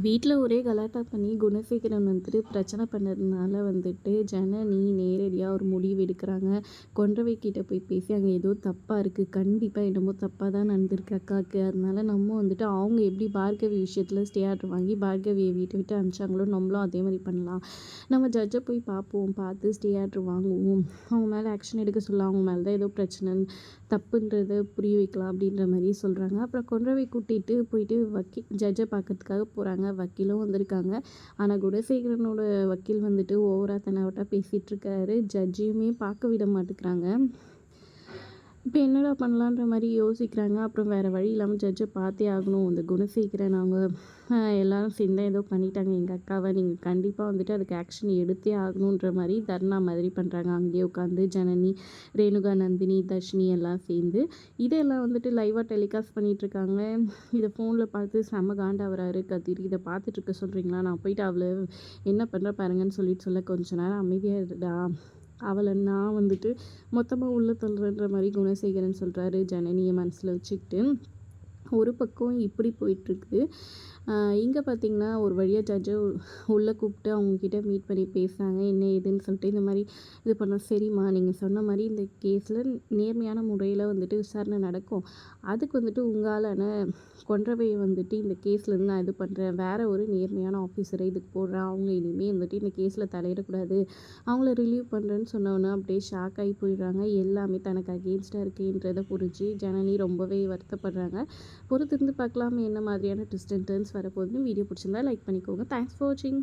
வீட்ல ஒரே கலாட்டா பண்ணி குணசேகரன் வந்துட்டு பிரச்சனை பண்ணதுனால வந்துட்டு ஜனனி நேரடியா ஒரு முடிவு எடுக்குறாங்க. கொன்றவை கிட்ட போய் பேசி அங்க ஏதோ தப்பா இருக்கு. கண்டிப்பா என்னமோ தப்பா தான் நடந்திருக்கு அக்காவுக்கு. அதனால நம்ம வந்துட்டு அவங்க எப்படி பார்கவி விஷயத்துல ஸ்டே ஆர்டர் வாங்கி பார்கவிய வீட்ட விட்டு அனுப்பிச்சாங்களோ, நம்மளும் அதே மாரி பண்ணலாம். நம்ம ஜட்ஜ போய் பார்ப்போம். பார்த்து ஸ்டே ஆர்டர் வாங்குவோம். அவங்க மேல ஆக்ஷன் எடுக்க சொல்லலாம். அவங்க மேல தான் ஏதோ பிரச்சனைன்னு தப்புன்றத புரிய வைக்கலாம் அப்படின்ற மாரி சொல்றாங்க. அப்புறம் கொன்றவை கூட்டிட்டு போயிட்டு ஜட்ஜ பார்க்கறதுக்காக போறாங்க. வக்கீலும் வந்திருக்காங்க. ஆனா குணசேகரனோட வக்கீல் வந்துட்டு ஓவரா தெனாவட்டா பேசிட்டு இருக்காரு. ஜட்ஜையுமே பார்க்க விட மாட்டேங்கிறாங்க. இப்ப என்னடா பண்ணலான்ற மாரி யோசிக்கிறாங்க. அப்புறம் வேற வழி இல்லாம ஜட்ஜ பார்த்தே ஆகணும். இந்த குணசேகரன் அவங்க எல்லாரும் சேர்ந்து ஏதோ பண்ணிட்டாங்க எங்க அக்காவ. நீங்க கண்டிப்பா வந்துட்டு அதுக்கு ஆக்ஷன் எடுத்தே ஆகணுன்ற மாரி தர்ணா மாதிரி பண்றாங்க. அங்கேயே உட்காந்து ஜனனி, ரேணுகா, நந்தினி, தர்ஷினி எல்லாம் சேர்ந்து. இதெல்லாம் வந்துட்டு லைவா டெலிகாஸ்ட் பண்ணிட்டுருக்காங்க. இத ஃபோன்ல பார்த்து செம்ம காண்டாவறாரு கதிர். இத பார்த்துட்டு இருக்க சொல்றீங்களா? நான் போயிட்டு அவள என்ன பண்றா பாருங்கன்னு சொல்ல கொஞ்ச நேரம் அமைதியா இருடா. அவள நான் வந்துட்டு மொத்தமா உள்ள தள்ளுறேன்ற மாரி குணசேகரன் சொல்றாரு. ஜனனிய மனசுல வச்சுக்கிட்டு. ஒரு பக்கம் இப்படி போயிட்டுருக்கு. இங்க பார்த்தீங்கன்னா, ஒரு வழியா ஜட்ஜ உள்ள கூப்பிட்டு அவங்ககிட்ட மீட் பண்ணி பேசுனாங்க. என்ன ஏதுன்னு சொல்லிட்டு இந்த மாரி இது பண்ணோம். சரிம்மா நீங்க சொன்ன மாரி இந்த கேஸ்ல நேர்மையான முறையில வந்துட்டு விசாரணை நடக்கும். அதுக்கு வந்துட்டு உங்க ஆளான கொன்றவைய வந்துட்டு இந்த கேஸ்லேருந்து நான் இது பண்ணுறேன். வேற ஒரு நேர்மையான ஆஃபீஸரை இதுக்கு போடுறேன். அவங்க இனிமே வந்துட்டு இந்த கேஸ்ல தலையிடக்கூடாது. அவங்கள ரிலீவ் பண்ணுறேன்னு சொன்னோன்னே அப்படியே ஷாக் ஆகி போயிடுறாங்க. எல்லாமே தனக்கு அகெயின்ஸ்டா இருக்கேன்றத புரிஞ்சு ஜனனி ரொம்பவே வருத்தப்படுறாங்க. பொறுத்திருந்து பார்க்கலாம் என்ன மாதிரியான ட்விஸ்ட் அண்ட் டர்ன்ஸ் வரப்போகுதுன்னு. வீடியோ பிடிச்சிருந்தா லைக் பண்ணிக்கோங்க. தேங்க்ஸ் ஃபார் வாட்சிங்.